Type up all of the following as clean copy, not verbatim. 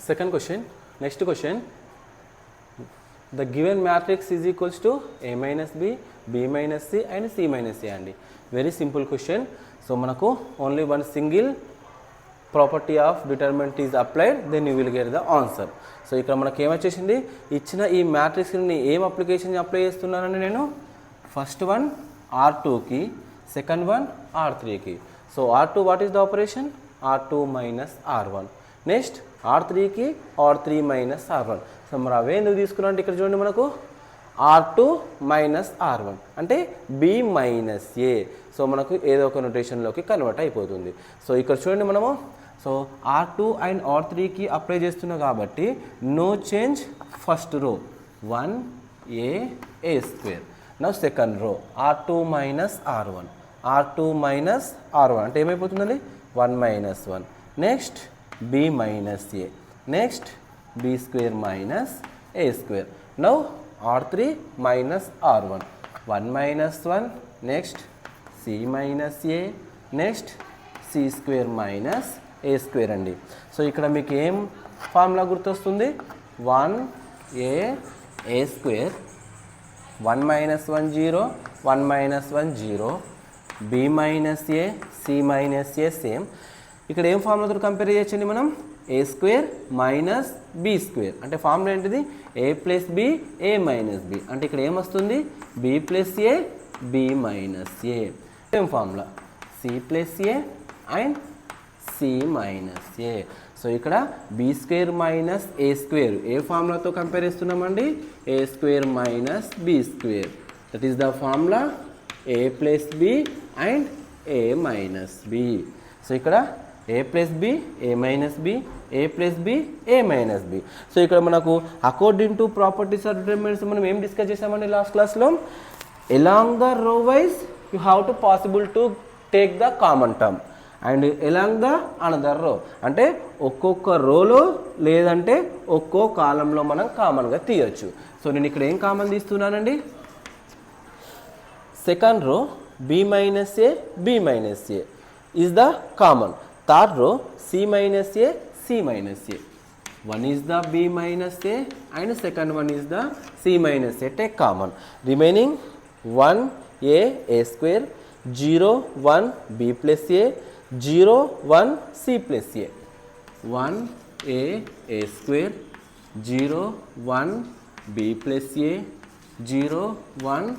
Second question, next question. The given matrix is equals to A minus B, B minus C and C minus A అండి. Very simple question. So మనకు only one single property of determinant is applied, then you will get the answer. So ఇక్కడ మనకి ఏమొచ్చేసింది, ఇచ్చిన ఈ మ్యాట్రిక్స్ని ఏం application apply చేస్తున్నానండి నేను, first one R2కి, సెకండ్ వన్ R3కి. So R2 what is the operation, R2 minus R1. Next R3కి R3 మైనస్ R1. సో మరి అవే ఎందుకు తీసుకున్నాం అంటే ఇక్కడ చూడండి మనకు R2 మైనస్ R1 అంటే B మైనస్ A. సో మనకు ఏదో ఒక నొటేషన్లోకి కన్వర్ట్ అయిపోతుంది. సో ఇక్కడ చూడండి మనము, సో R2 అండ్ R3కి అప్లై చేస్తున్నాం కాబట్టి no change first row 1A square. Now second row R2 minus R1, R2 minus R1 అంటే ఏమైపోతుందండి 1 minus 1. Next B minus A, next B square minus A square. Now R3 minus R1 1 minus 1, next C minus A, next C square minus A square అండి. So ఇక్కడ మీకు ఏం formula గుర్తొస్తుంది, 1A square, 1 minus 1 0, 1 minus 1 0, B minus A, C minus A same. ఇక్కడ ఏం ఫార్ములాతో compare చేయొచ్చండి మనం, A square minus B square అంటే ఫార్ములా ఏంటిది, A plus B, A minus B అంటే ఇక్కడ ఏమొస్తుంది B plus A, B minus A. Same formula C plus A and C minus A. So ఇక్కడ B square minus A square ఏ ఫార్ములాతో compare చేస్తున్నామండి, A square minus B square. That is the formula A plus B and A minus B. So ఇక్కడ A plus B, A minus B, A plus B, A minus B. So ఇక్కడ మనకు according to properties of determinants మనం ఏం discuss చేసామండి last క్లాస్లో, along the రో wise you have to possible to take the common term and along the another రో అంటే ఒక్కొక్క రోలో లేదంటే ఒక్కో కాలంలో మనం కామన్గా తీయచ్చు. సో నేను ఇక్కడ ఏం కామన్ తీస్తున్నానండి, second row B minus A, B minus A is the common. Third row C minus A, C minus A. One is the B minus A and second one is the C minus A. Take common. Remaining 1A A square, 0 1 B plus A, 0 1 C plus A. 1A A square, 0 1 B plus A, 0 1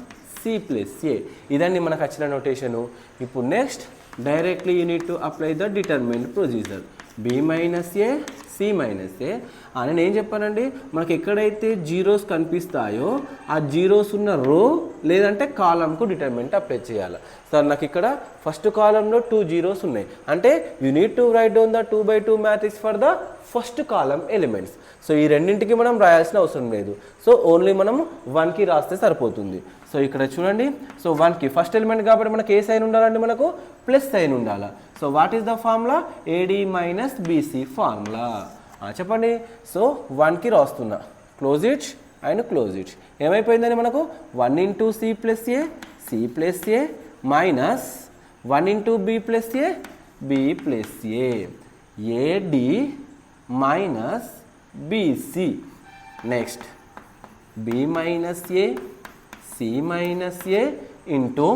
C plus A. ఇదండి మనకు వచ్చిన నోటేషను. ఇప్పుడు next directly you need to apply the determinant procedure. B minus A, C minus A అని నేను చెప్పానండి, మనకి ఎక్కడైతే zeros కనిపిస్తాయో ఆ జీరోస్ ఉన్న రో లేదంటే కాలంకు డిటర్మినెంట్ అప్లై చేయాలి. సార్ నాకు ఇక్కడ ఫస్ట్ కాలంలో 2 జీరోస్ ఉన్నాయి అంటే you need to right down the 2x2 matrix for the first column elements. So ఈ రెండింటికి మనం రాయాల్సిన అవసరం లేదు. సో ఓన్లీ మనం 1కి రాస్తే సరిపోతుంది. సో ఇక్కడ చూడండి, సో 1కి ఫస్ట్ ఎలిమెంట్ కాబట్టి మనకి ఏ సైన్ ఉండాలండి, మనకు ప్లస్ సైన్ ఉండాలి. So what is the formula, AD minus BC formula చెప్పండి. సో 1కి రాస్తున్నా, close it and close it. ఏమైపోయిందని మనకు 1 into C plus A, C plus A minus 1 into B plus A, B plus A, AD minus BC. Next B minus A, C minus A into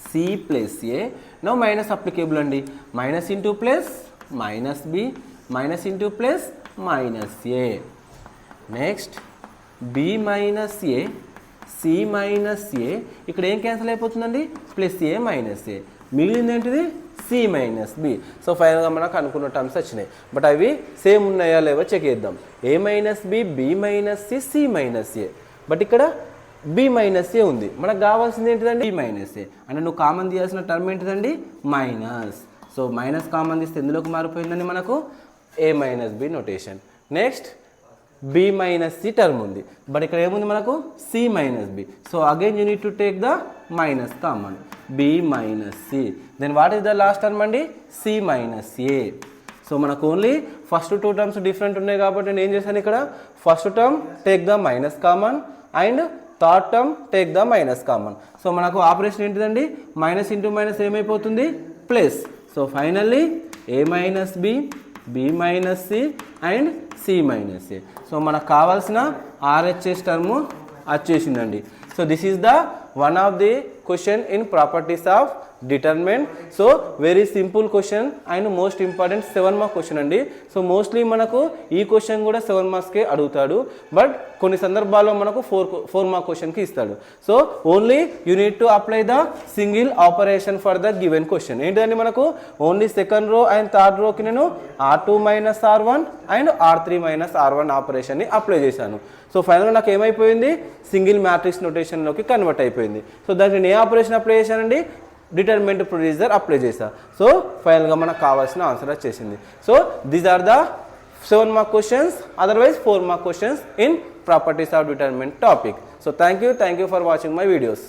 C plus A. No minus applicable అండి, minus into plus minus B, minus into plus minus A. Next B minus A, C minus A ఇక్కడ ఏం cancel అయిపోతుందండి, plus A minus A, మిగిలింది ఏంటిది C minus B. So ఫైనల్గా మనకు అనుకున్న terms వచ్చినాయి, బట్ అవి సేమ్ ఉన్నాయా లేవో చెక్ చేద్దాం. A minus B, B minus C, C minus A. But ఇక్కడ B మైనస్ A ఉంది, మనకు కావాల్సింది ఏంటిదండి B మైనస్ A అంటే నువ్వు కామన్ తీయాల్సిన టర్మ్ ఏంటిదండి మైనస్. సో మైనస్ కామన్ తీస్తే ఎందులోకి మారిపోయిందండి మనకు A minus B notation. Next B minus C term ఉంది, బట్ ఇక్కడ ఏముంది మనకు C minus B. So again you need to take the minus common, B minus C. Then what is the last term అండి, C minus A. సో మనకు only first 2 terms different ఉన్నాయి కాబట్టి నేను ఏం చేశాను, ఇక్కడ first term take the minus common and third term take the minus common. So మనకు ఆపరేషన్ ఏంటిదండి, మైనస్ ఇంటూ మైనస్ ఏమైపోతుంది plus. So finally A minus B B minus C and C minus A. So మనకు కావాల్సిన RHS term వచ్చేసిందండి. So this is the one of the question in properties of determinant. So very simple question and most important 7 mark question అండి. So mostly మనకు ఈ question కూడా 7 మార్క్స్కే అడుగుతాడు, but కొన్ని సందర్భాల్లో మనకు 4 మార్క్ క్వశ్చన్కి ఇస్తాడు. So only you need to apply the single operation for the given question. ఏంటంటే మనకు only second row and third రోకి నేను R2 minus R1 and R3 minus R1 ఆపరేషన్ని అప్లై చేశాను. సో ఫైనల్గా నాకు ఏమైపోయింది, సింగిల్ మ్యాట్రిక్స్ నొటేషన్లోకి కన్వర్ట్ అయిపోయింది. సో దానికి నేను ఏ ఆపరేషన్ అప్లై చేశానండి, డిటర్మినెంట్ ప్రొడ్యూసర్ అప్లై చేశా. సో ఫైనల్గా మనకు కావాల్సిన ఆన్సర్ వచ్చేసింది. So these are the 7 mark questions, otherwise 4 mark questions in properties of determinant topic. So thank you for watching my videos.